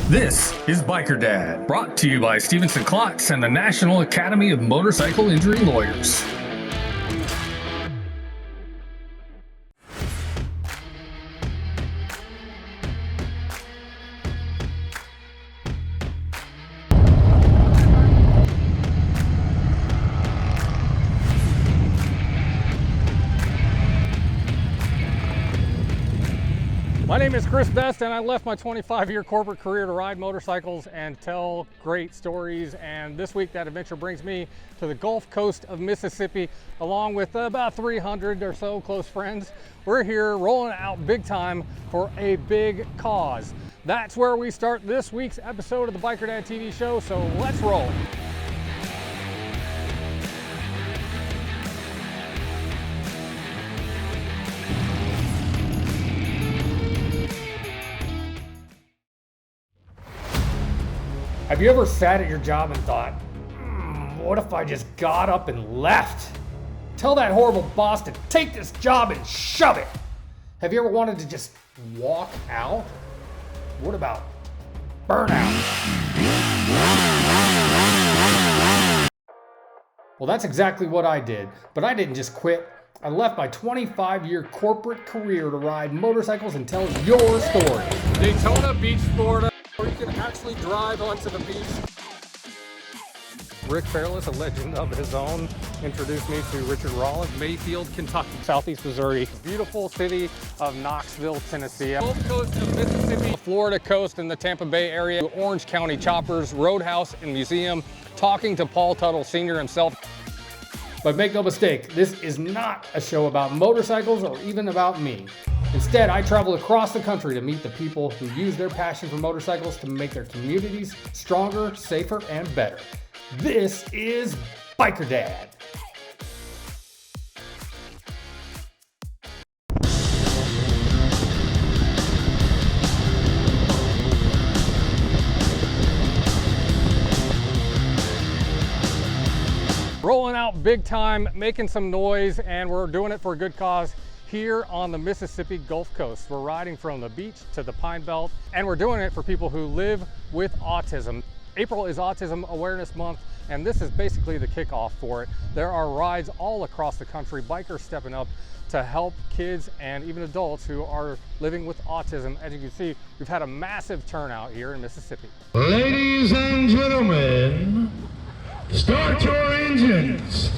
This is Biker Dad, brought to you by Stevenson Klotz and the National Academy of Motorcycle Injury Lawyers. My name is Chris Best, and I left my 25-year corporate career to ride motorcycles and tell great stories. And this week, that adventure brings me to the Gulf Coast of Mississippi, along with about 300 or so close friends. We're here rolling out big time for a big cause. That's where we start this week's episode of the Biker Dad TV show, so let's roll. Have you ever sat at your job and thought, what if I just got up and left? Tell that horrible boss to take this job and shove it. Have you ever wanted to just walk out? What about burnout? Well, that's exactly what I did, but I didn't just quit. I left my 25-year corporate career to ride motorcycles and tell your story. Daytona Beach, Florida, where you can actually drive onto the beach. Rick Fairless, a legend of his own, introduced me to Richard Rollins, Mayfield, Kentucky, Southeast Missouri, beautiful city of Knoxville, Tennessee, Gulf Coast of Mississippi, Florida coast and the Tampa Bay area, Orange County Choppers, Roadhouse and Museum, talking to Paul Tuttle Sr. himself. But make no mistake, this is not a show about motorcycles or even about me. Instead, I travel across the country to meet the people who use their passion for motorcycles to make their communities stronger, safer, and better. This is Biker Dad. Rolling out big time, making some noise, and we're doing it for a good cause here on the Mississippi Gulf Coast. We're riding from the beach to the Pine Belt, and we're doing it for people who live with autism. April is Autism Awareness Month, and this is basically the kickoff for it. There are rides all across the country, bikers stepping up to help kids and even adults who are living with autism. As you can see, we've had a massive turnout here in Mississippi. Ladies and gentlemen, start your engines.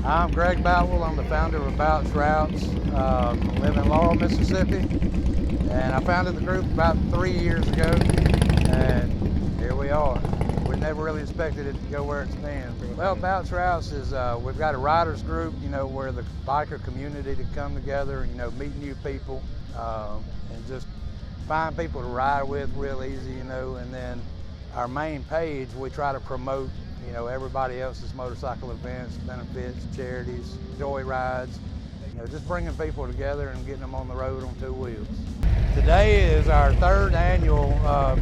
I'm Greg Boutwell. I'm the founder of Bouts Routes. I live in Laurel, Mississippi, and I founded the group about 3 years ago, and here we are. We never really expected it to go where it's been. Well, Bouts Routes is, we've got a riders group, where the biker community to come together, meet new people, and just find people to ride with real easy, and then our main page, we try to promote everybody else's motorcycle events, benefits, charities, joy rides, just bringing people together and getting them on the road on two wheels. Today is our third annual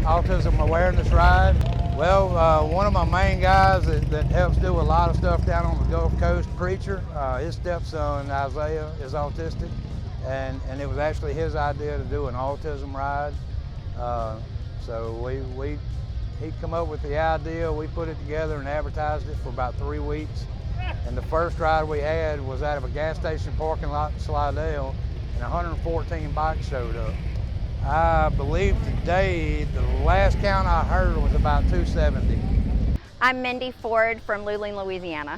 Autism Awareness Ride. Well, one of my main guys that helps do a lot of stuff down on the Gulf Coast, Preacher, his stepson Isaiah is autistic, and it was actually his idea to do an autism ride. So he'd come up with the idea, we put it together and advertised it for about 3 weeks. And the first ride we had was out of a gas station parking lot in Slidell, and 114 bikes showed up. I believe today, the last count I heard was about 270. I'm Mindy Ford from Luling, Louisiana.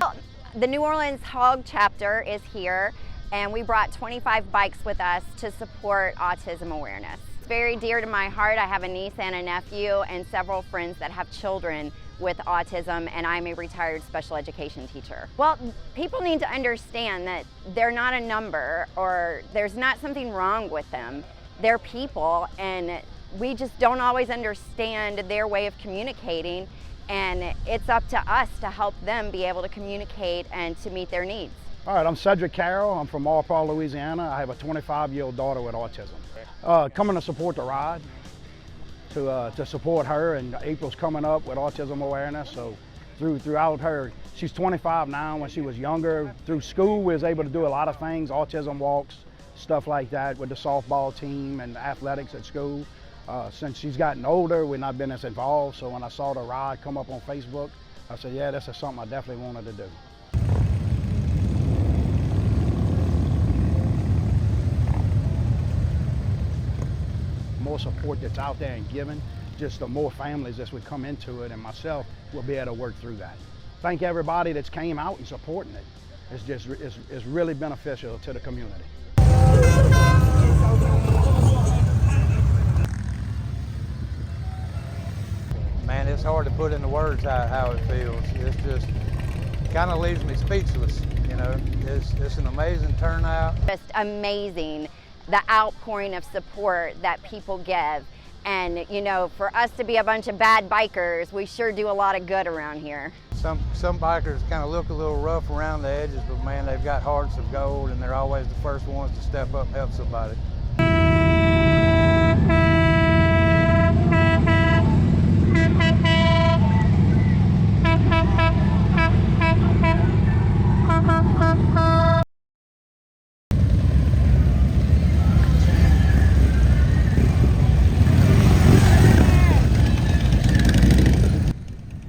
The New Orleans Hog chapter is here, and we brought 25 bikes with us to support autism awareness. Very dear to my heart. I have a niece and a nephew and several friends that have children with autism, and I'm a retired special education teacher. Well, people need to understand that they're not a number or there's not something wrong with them. They're people, and we just don't always understand their way of communicating, and it's up to us to help them be able to communicate and to meet their needs. All right, I'm Cedric Carroll. I'm from Maurepas, Louisiana. I have a 25-year-old daughter with autism. Coming to support the ride, to support her, and April's coming up with autism awareness, so throughout her, She's 25 now. When she was younger, through school, we was able to do a lot of things, autism walks, stuff like that with the softball team and athletics at school. Since she's gotten older, we've not been as involved. So when I saw the ride come up on Facebook, I said, yeah, this is something I definitely wanted to do. More support that's out there and given, just the more families that would come into it, and myself will be able to work through that. Thank everybody that's came out and supporting it. It's really beneficial to the community. Man, it's hard to put into words how it feels. It's just kind of leaves me speechless. You know, it's an amazing turnout. Just amazing, the outpouring of support that people give. And you know, for us to be a bunch of bad bikers, we sure do a lot of good around here. Some bikers kind of look a little rough around the edges, but man, they've got hearts of gold, and they're always the first ones to step up and help somebody.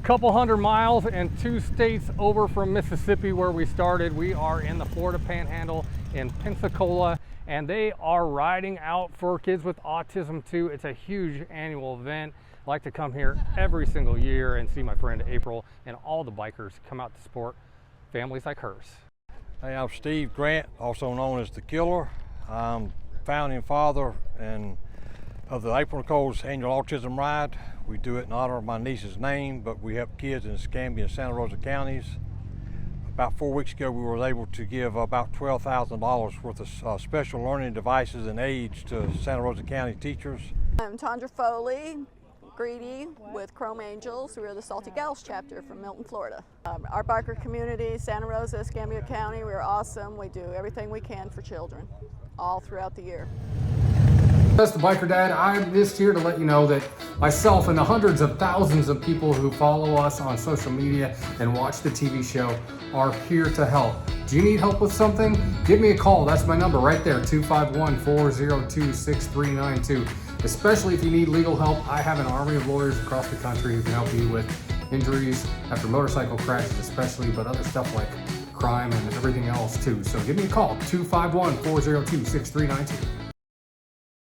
Couple hundred miles and 2 states over from Mississippi where we started. We are in the Florida Panhandle in Pensacola, and they are riding out for kids with autism too. It's a huge annual event. I like to come here every single year and see my friend April and all the bikers come out to support families like hers. Hey, I'm Steve Grant, also known as the Killer. I'm founding father of the April Nicole's annual autism ride. We do it in honor of my niece's name, but we help kids in Escambia and Santa Rosa counties. About 4 weeks ago, we were able to give about $12,000 worth of special learning devices and aids to Santa Rosa County teachers. I'm Tondra Foley, Greedy with Chrome Angels. We're the Salty Gals chapter from Milton, Florida. Our biker community, Santa Rosa, Escambia County, we're awesome. We do everything we can for children all throughout the year. That's the Biker Dad. I'm just here to let you know that myself and the hundreds of thousands of people who follow us on social media and watch the TV show are here to help. Do you need help with something? Give me a call. That's my number right there, 251-402-6392. Especially if you need legal help, I have an army of lawyers across the country who can help you with injuries after motorcycle crashes especially, but other stuff like crime and everything else too. So give me a call, 251-402-6392.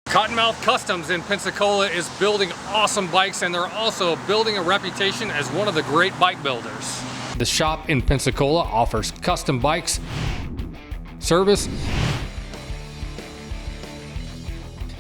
Cottonmouth Customs in Pensacola is building awesome bikes, and they're also building a reputation as one of the great bike builders. The shop in Pensacola offers custom bikes, service,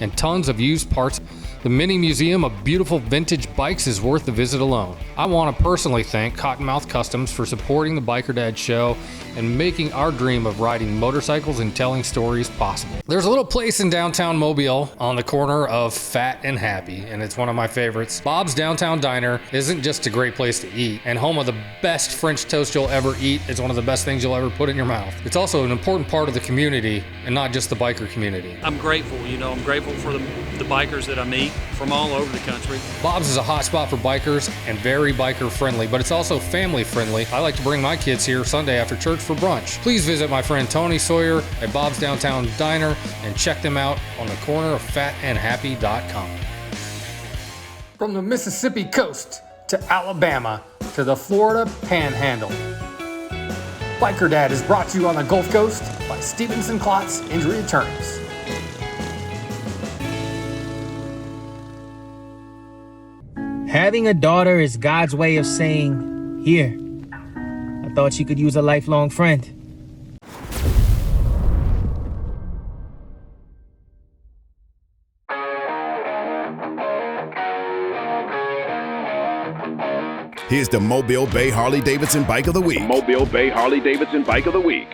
and tons of used parts. The mini museum of beautiful vintage bikes is worth the visit alone. I want to personally thank Cottonmouth Customs for supporting the Biker Dad show and making our dream of riding motorcycles and telling stories possible. There's a little place in downtown Mobile on the corner of Fat and Happy, and it's one of my favorites. Bob's Downtown Diner isn't just a great place to eat and home of the best French toast you'll ever eat. It's one of the best things you'll ever put in your mouth. It's also an important part of the community and not just the biker community. I'm grateful, I'm grateful for the bikers that I meet from all over the country. Bob's is a hot spot for bikers and very biker friendly, but it's also family friendly. I like to bring my kids here Sunday after church for brunch. Please visit my friend Tony Sawyer at Bob's Downtown Diner and check them out on the corner of fatandhappy.com. From the Mississippi coast to Alabama to the Florida Panhandle, Biker Dad is brought to you on the Gulf Coast by Stevenson Klotz Injury Attorneys. Having a daughter is God's way of saying, here, I thought you could use a lifelong friend. Here's the Mobile Bay Harley-Davidson Bike of the Week. Mobile Bay Harley-Davidson Bike of the Week.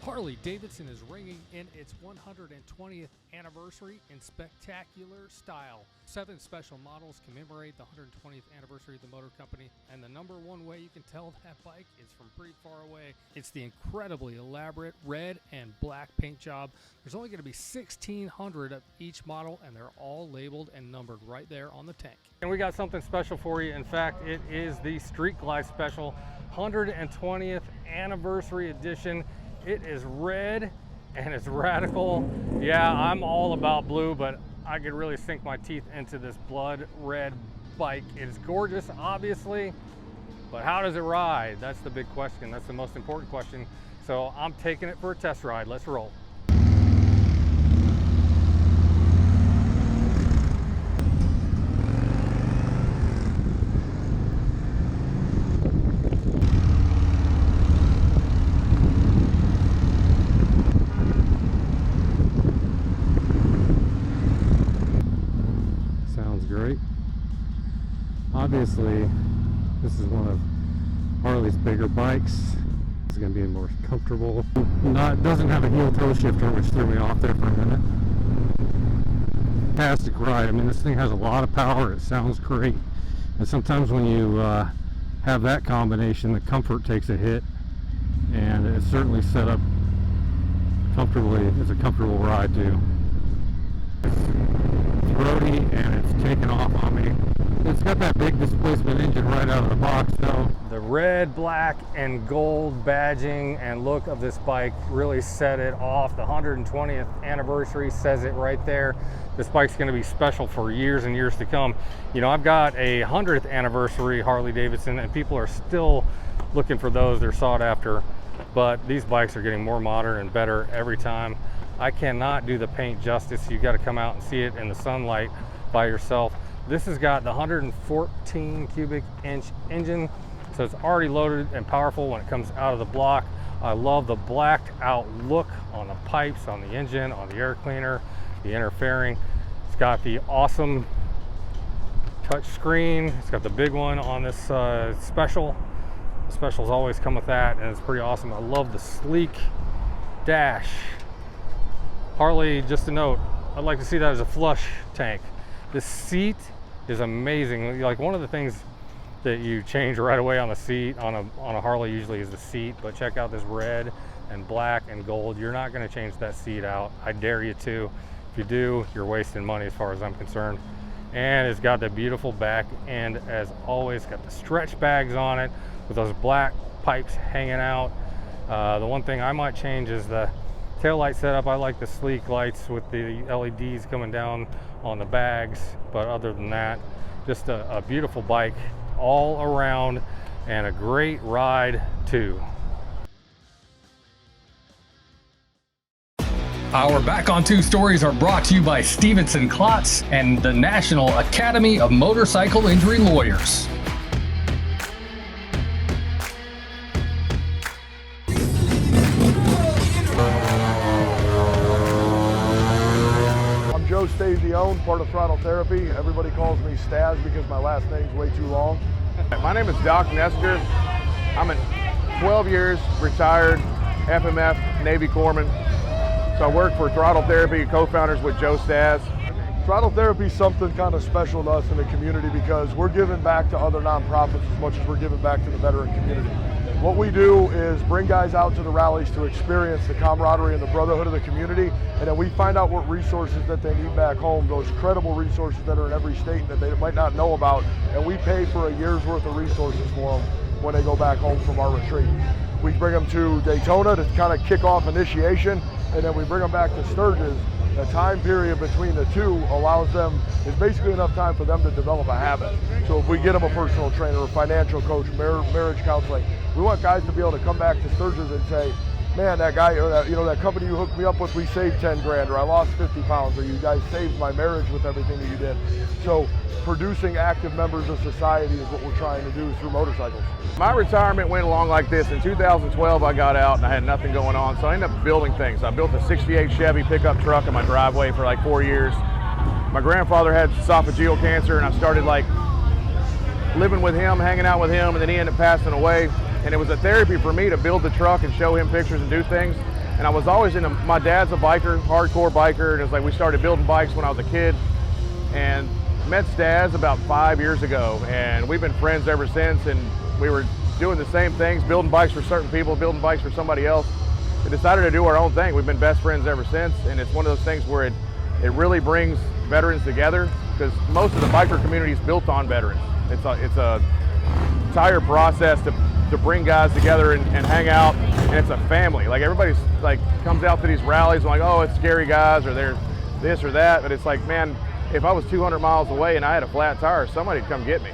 Harley-Davidson is ringing in its 120th anniversary in spectacular style. 7 special models commemorate the 120th anniversary of the motor company, and the number one way you can tell that bike is from pretty far away. It's the incredibly elaborate red and black paint job. There's only going to be 1,600 of each model, and they're all labeled and numbered right there on the tank. And we got something special for you. In fact, it is the Street Glide Special 120th anniversary edition. It is red and it's radical. Yeah, I'm all about blue, but I could really sink my teeth into this blood red bike. It's gorgeous, obviously, but how does it ride? That's the big question. That's the most important question. So I'm taking it for a test ride. Let's roll. Great. Obviously, this is one of Harley's bigger bikes. It's going to be more comfortable. Doesn't have a heel toe shifter, which threw me off there for a minute. Fantastic ride. I mean, this thing has a lot of power. It sounds great. And sometimes when you have that combination, the comfort takes a hit. And it's certainly set up comfortably. It's a comfortable ride too. Throaty, and it's taken off on me. It's got that big displacement engine right out of the box though. The red, black, and gold badging and look of this bike really set it off. The 120th anniversary says it right there. This bike's going to be special for years and years to come. You know, I've got a 100th anniversary Harley Davidson, and people are still looking for those. They're sought after, but these bikes are getting more modern and better every time. I cannot do the paint justice. You got to come out and see it in the sunlight by yourself. This has got the 114 cubic inch engine, so it's already loaded and powerful when it comes out of the block. I love the blacked out look on the pipes, on the engine, on the air cleaner, the inner fairing. It's got the awesome touch screen. It's got the big one on this special. The specials always come with that, and it's pretty awesome. I love the sleek dash. Harley, just a note, I'd like to see that as a flush tank. The seat is amazing. Like, one of the things that you change right away on the seat on a Harley usually is the seat, but check out this red and black and gold. You're not going to change that seat out. I dare you to. If you do, you're wasting money as far as I'm concerned. And it's got the beautiful back end as always. Got the stretch bags on it with those black pipes hanging out. The one thing I might change is the tail light setup. I like the sleek lights with the LEDs coming down on the bags, but other than that, just a beautiful bike all around and a great ride too. Our Back on Two stories are brought to you by Stevenson Klotz and the National Academy of Motorcycle Injury Lawyers. Joe Stasione, part of Throttle Therapy. Everybody calls me Stas because my last name's way too long. My name is Doc Nestor. I'm 12 years retired FMF Navy Corpsman. So I work for Throttle Therapy, co-founders with Joe Stas. Throttle Therapy is something kind of special to us in the community because we're giving back to other nonprofits as much as we're giving back to the veteran community. What we do is bring guys out to the rallies to experience the camaraderie and the brotherhood of the community, and then we find out what resources that they need back home, those credible resources that are in every state that they might not know about, and we pay for a year's worth of resources for them when they go back home from our retreat. We bring them to Daytona to kind of kick off initiation, and then we bring them back to Sturgis. The time period between the two allows them, is basically enough time for them to develop a habit. So if we get them a personal trainer, a financial coach, marriage counseling, we want guys to be able to come back to Sturgis and say, man, that guy, or that, that company you hooked me up with, we saved 10 grand, or I lost 50 pounds, or you guys saved my marriage with everything that you did. So producing active members of society is what we're trying to do through motorcycles. My retirement went along like this. In 2012, I got out and I had nothing going on, so I ended up building things. I built a 68 Chevy pickup truck in my driveway for like 4 years. My grandfather had esophageal cancer, and I started like living with him, hanging out with him, and then he ended up passing away. And it was a therapy for me to build the truck and show him pictures and do things. And I was always my dad's a biker, hardcore biker, and it's like we started building bikes when I was a kid. And met Staz about 5 years ago, and we've been friends ever since, and we were doing the same things, building bikes for certain people, building bikes for somebody else. We decided to do our own thing. We've been best friends ever since, and it's one of those things where it really brings veterans together, because most of the biker community is built on veterans. It's a entire process to bring guys together and hang out, and it's a family. Like, everybody's like comes out to these rallies and like, oh, it's scary guys, or they're this or that, but it's like, man, if I was 200 miles away and I had a flat tire, somebody'd come get me.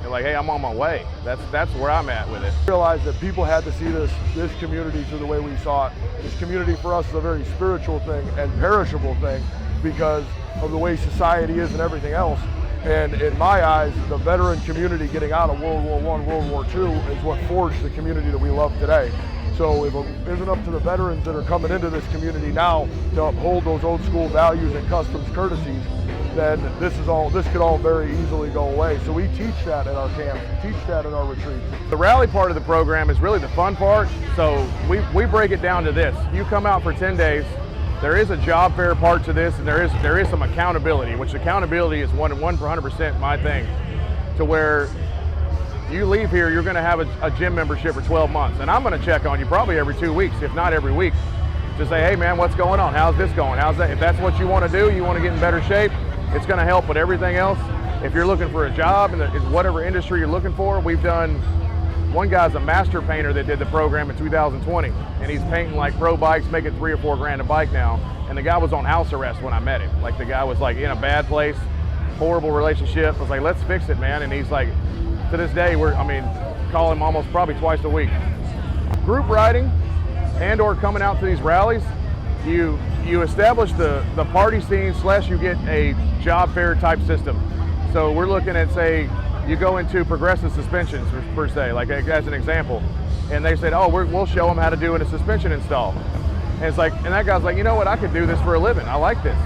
They're like, hey, I'm on my way. That's where I'm at with it. I realized that people had to see this community through the way we saw it. This community for us is a very spiritual thing and perishable thing because of the way society is and everything else. And in my eyes, the veteran community getting out of World War I, World War II is what forged the community that we love today. So if it isn't up to the veterans that are coming into this community now to uphold those old school values and customs courtesies, then this could all very easily go away. So we teach that at our camps, teach that at our retreats. The rally part of the program is really the fun part. So we break it down to this. You come out for 10 days, there is a job fair part to this, and there is some accountability, which accountability is 100% my thing, to where you leave here, you're gonna have a gym membership for 12 months. And I'm gonna check on you probably every 2 weeks, if not every week, to say, hey man, what's going on? How's this going? How's that? If that's what you wanna do, you wanna get in better shape, it's gonna help with everything else. If you're looking for a job in whatever industry you're looking for, we've done, one guy's a master painter that did the program in 2020, and he's painting like pro bikes, making $3 or $4 grand a bike now. And the guy was on house arrest when I met him. Like, the guy was like in a bad place, horrible relationship. I was like, let's fix it, man. And he's like, to this day, call him almost probably twice a week. Group riding and or coming out to these rallies, you establish the party scene / you get a job fair type system. So we're looking at, say, you go into progressive suspensions per se, like as an example, and they said, oh, we'll show them how to do a suspension install. And it's like, and that guy's like, you know what, I could do this for a living. I like this.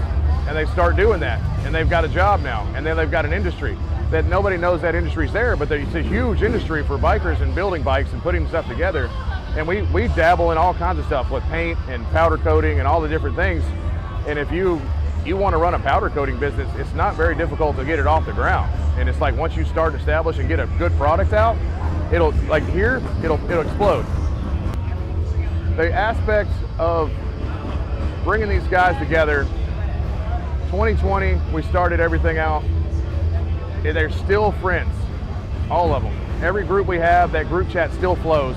And they start doing that, and they've got a job now, and then they've got an industry that nobody knows that industry's there, but it's a huge industry for bikers and building bikes and putting stuff together. And we dabble in all kinds of stuff with paint and powder coating and all the different things. And if you want to run a powder coating business, it's not very difficult to get it off the ground. And it's like, once you start to establish and get a good product out, it'll explode. The aspects of bringing these guys together, 2020, we started everything out. They're still friends, all of them. Every group we have, that group chat still flows.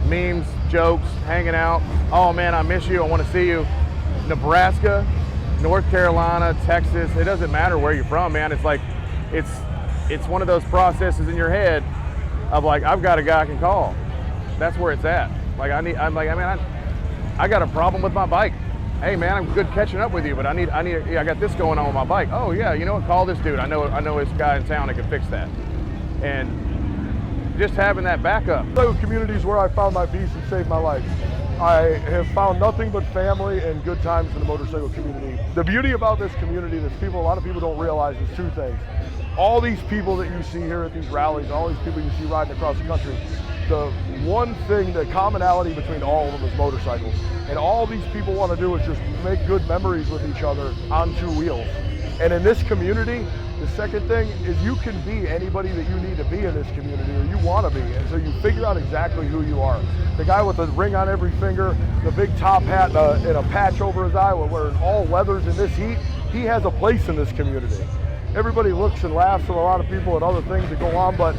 Memes, jokes, hanging out. Oh man, I miss you, I want to see you. Nebraska, North Carolina, Texas, it doesn't matter where you're from, man. It's like, it's one of those processes in your head of like, I've got a guy I can call. That's where it's at. Like, I got a problem with my bike. Hey man, I'm good catching up with you, but I got this going on with my bike. Oh yeah, you know what, call this dude. I know this guy in town that can fix that. And just having that backup. Those communities where I found my peace and saved my life. I have found nothing but family and good times in the motorcycle community. The beauty about this community that a lot of people don't realize is two things. All these people that you see here at these rallies, all these people you see riding across the country, the one thing, the commonality between all of them is motorcycles. And all these people want to do is just make good memories with each other on two wheels. And in this community, the second thing is you can be anybody that you need to be in this community, or you want to be. And so you figure out exactly who you are. The guy with the ring on every finger, the big top hat and a patch over his eye, wearing all leathers in this heat, he has a place in this community. Everybody looks and laughs at a lot of people and other things that go on, but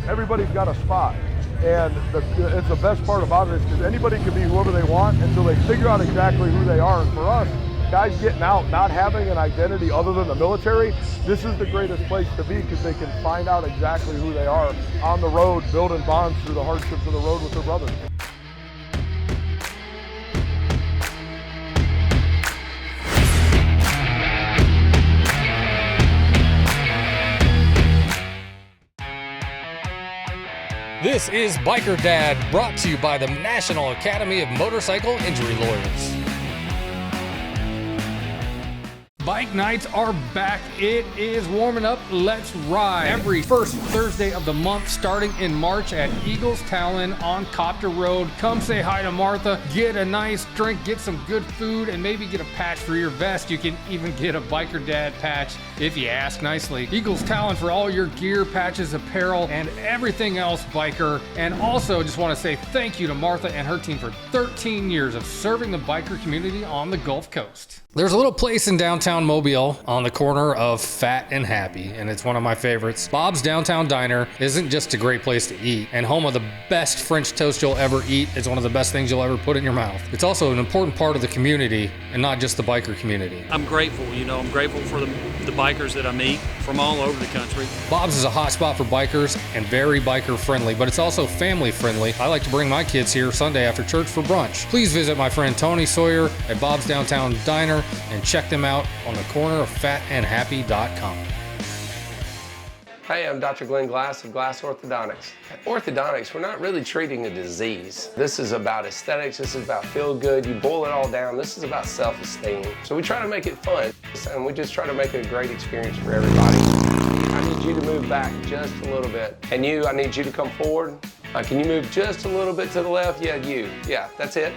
everybody's got a spot. And it's the best part about it is because anybody can be whoever they want until they figure out exactly who they are. And for us, guys getting out, not having an identity other than the military, this is the greatest place to be because they can find out exactly who they are on the road, building bonds through the hardships of the road with their brothers. This is Biker Dad, brought to you by the National Academy of Motorcycle Injury Lawyers. Bike nights are back. It is warming up. Let's ride. Every first Thursday of the month, starting in March at Eagles Talon on Copter Road. Come say hi to Martha, get a nice drink, get some good food, and maybe get a patch for your vest. You can even get a Biker Dad patch if you ask nicely. Eagles Talon for all your gear, patches, apparel, and everything else biker. And also just want to say thank you to Martha and her team for 13 years of serving the biker community on the Gulf Coast. There's a little place in downtown Mobile on the corner of Fat and Happy, and it's one of my favorites. Bob's Downtown Diner isn't just a great place to eat and home of the best French toast you'll ever eat. It's one of the best things you'll ever put in your mouth. It's also an important part of the community and not just the biker community. I'm grateful, I'm grateful for the bikers that I meet from all over the country. Bob's is a hot spot for bikers and very biker friendly, but it's also family friendly. I like to bring my kids here Sunday after church for brunch. Please visit my friend Tony Sawyer at Bob's Downtown Diner and check them out on the corner of fatandhappy.com. Hey, I'm Dr. Glenn Glass of Glass Orthodontics. At Orthodontics, we're not really treating a disease. This is about aesthetics, this is about feel good. You boil it all down, this is about self-esteem. So we try to make it fun, and we just try to make it a great experience for everybody. I need you to move back just a little bit. And you, I need you to come forward. Can you move just a little bit to the left? Yeah, you. Yeah, that's it.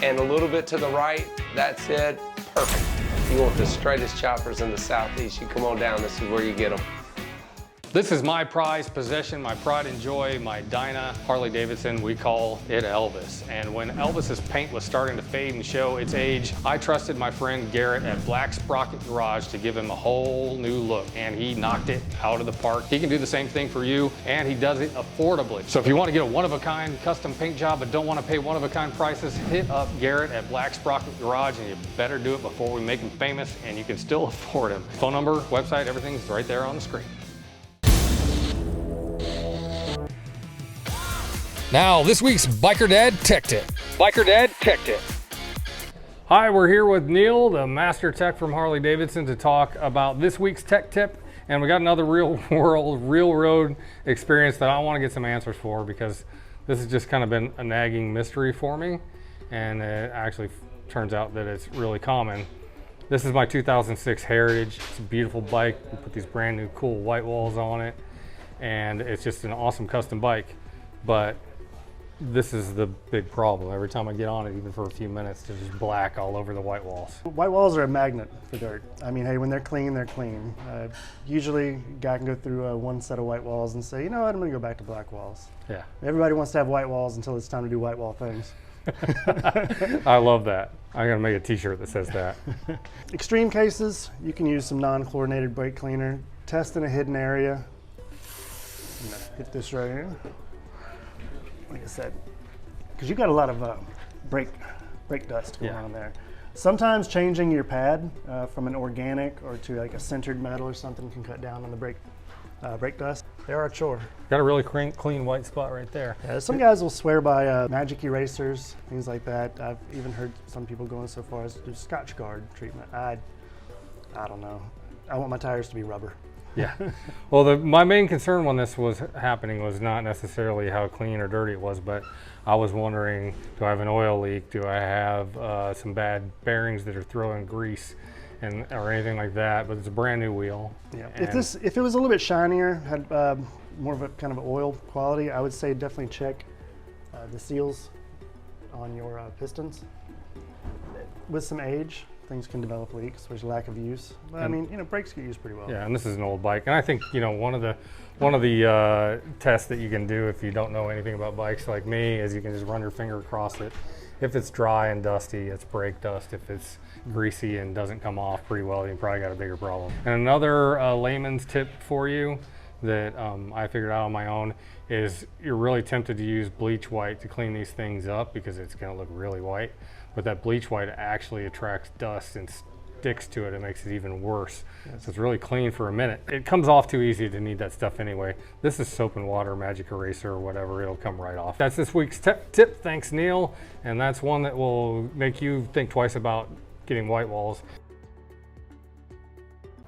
And a little bit to the right. That's it. Perfect. You want the straightest choppers in the Southeast, you come on down, this is where you get them. This is my prized possession, my pride and joy, my Dyna Harley Davidson. We call it Elvis. And when Elvis's paint was starting to fade and show its age, I trusted my friend Garrett at Black Sprocket Garage to give him a whole new look. And he knocked it out of the park. He can do the same thing for you, and he does it affordably. So if you want to get a one-of-a-kind custom paint job but don't want to pay one-of-a-kind prices, hit up Garrett at Black Sprocket Garage, and you better do it before we make him famous and you can still afford him. Phone number, website, everything's right there on the screen. Now, this week's Biker Dad Tech Tip. Biker Dad Tech Tip. Hi, we're here with Neil, the master tech from Harley Davidson, to talk about this week's tech tip. And we got another real world, real road experience that I want to get some answers for, because this has just kind of been a nagging mystery for me. And it actually turns out that it's really common. This is my 2006 Heritage. It's a beautiful bike. We put these brand new cool white walls on it. And it's just an awesome custom bike. But this is the big problem. Every time I get on it, even for a few minutes, there's just black all over the white walls. White walls are a magnet for dirt. I mean, hey, when they're clean, they're clean. Usually, a guy can go through one set of white walls and say, you know what, I'm gonna go back to black walls. Yeah. Everybody wants to have white walls until it's time to do white wall things. I love that. I'm gonna make a t-shirt that says that. Extreme cases, you can use some non-chlorinated brake cleaner. Test in a hidden area. I'm gonna hit this right here. Like I said, because you've got a lot of brake dust going on there. Sometimes changing your pad from an organic or to like a sintered metal or something can cut down on the brake dust. They are a chore. Got a really clean white spot right there. Yeah, some guys will swear by magic erasers, things like that. I've even heard some people going so far as to do Scotch Guard treatment. I don't know. I want my tires to be rubber. Yeah. Well, my main concern when this was happening was not necessarily how clean or dirty it was, but I was wondering, do I have an oil leak? Do I have some bad bearings that are throwing grease or anything like that? But it's a brand new wheel. Yeah. If it was a little bit shinier, had more of a kind of oil quality, I would say definitely check the seals on your pistons. With some age, things can develop leaks. There's a lack of use. But I mean, brakes get used pretty well. Yeah, and this is an old bike, and I think one of the tests that you can do if you don't know anything about bikes like me is you can just run your finger across it. If it's dry and dusty, it's brake dust. If it's greasy and doesn't come off pretty well, you probably got a bigger problem. And another layman's tip for you that I figured out on my own is you're really tempted to use bleach white to clean these things up because it's going to look really white. But that bleach white actually attracts dust and sticks to it. It makes it even worse. Yes. So it's really clean for a minute. It comes off too easy to need that stuff anyway. This is soap and water, magic eraser, or whatever. It'll come right off. That's this week's tip. Thanks, Neil. And that's one that will make you think twice about getting white walls.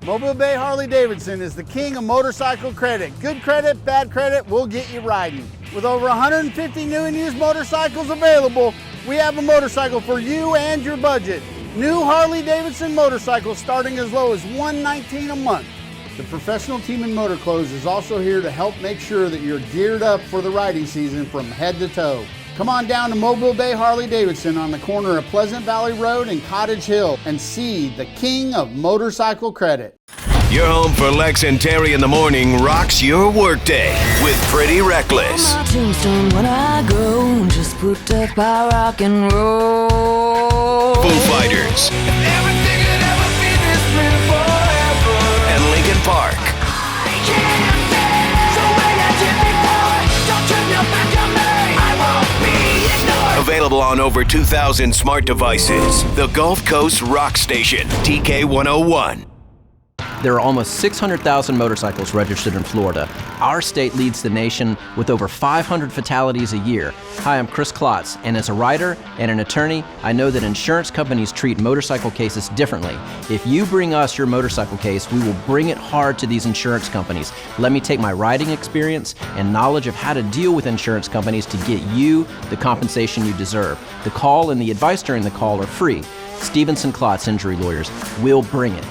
Mobile Bay Harley Davidson is the king of motorcycle credit. Good credit, bad credit, we'll get you riding. With over 150 new and used motorcycles available, we have a motorcycle for you and your budget. New Harley-Davidson motorcycles starting as low as $119 a month. The professional team in Motor Clothes is also here to help make sure that you're geared up for the riding season from head to toe. Come on down to Mobile Bay Harley-Davidson on the corner of Pleasant Valley Road and Cottage Hill and see the king of motorcycle credit. Your home for Lex and Terry in the morning rocks your workday with Pretty Reckless. On my tombstone when I go, just put death by rock and roll. Foo Fighters. Everything had ever been this way forever. And Linkin Park. I can't bear the way I did before. Don't turn your back on me. I won't be ignored. Available on over 2,000 smart devices. The Gulf Coast Rock Station, TK101. There are almost 600,000 motorcycles registered in Florida. Our state leads the nation with over 500 fatalities a year. Hi, I'm Chris Klotz, and as a rider and an attorney, I know that insurance companies treat motorcycle cases differently. If you bring us your motorcycle case, we will bring it hard to these insurance companies. Let me take my riding experience and knowledge of how to deal with insurance companies to get you the compensation you deserve. The call and the advice during the call are free. Stevenson Klotz Injury Lawyers will bring it.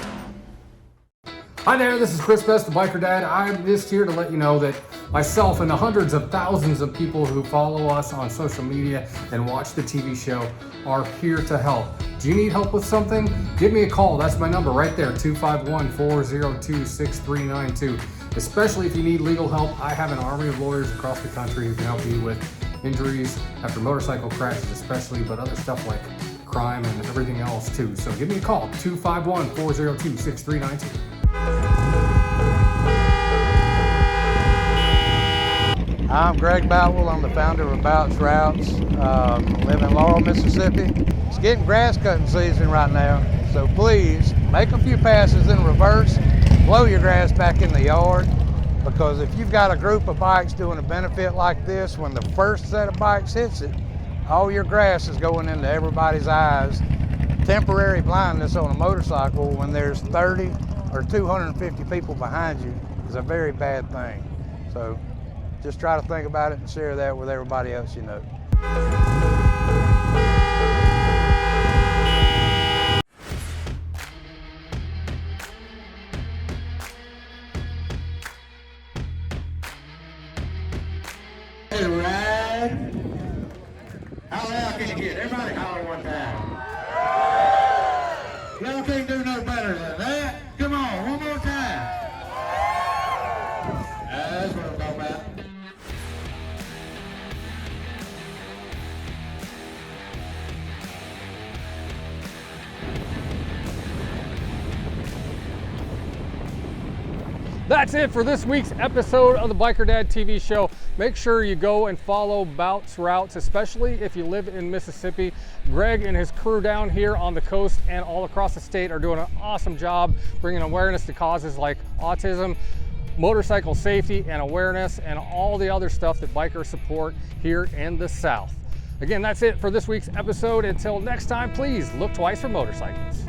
Hi there, this is Chris Best, the Biker Dad. I'm just here to let you know that myself and the hundreds of thousands of people who follow us on social media and watch the TV show are here to help. Do you need help with something? Give me a call. That's my number right there, 251-402-6392. Especially if you need legal help, I have an army of lawyers across the country who can help you with injuries after motorcycle crashes especially, but other stuff like crime and everything else too. So give me a call, 251-402-6392. I'm Greg Boutwell. I'm the founder of Bouts Routes. I live in Laurel, Mississippi. It's getting grass cutting season right now, so please make a few passes in reverse, blow your grass back in the yard, because if you've got a group of bikes doing a benefit like this, when the first set of bikes hits it, all your grass is going into everybody's eyes. Temporary blindness on a motorcycle when there's 30 or 250 people behind you is a very bad thing. So just try to think about it and share that with everybody else you know. Hey, ride. How loud can you get? Everybody holler one time. Y'all can't do no better than that. Come on, one more time. That's what I'm talking about. That's it for this week's episode of the Biker Dad TV show. Make sure you go and follow Bouts Routes, especially if you live in Mississippi. Greg and his crew down here on the coast and all across the state are doing an awesome job bringing awareness to causes like autism, motorcycle safety and awareness, and all the other stuff that bikers support here in the South. Again, that's it for this week's episode. Until next time, please look twice for motorcycles.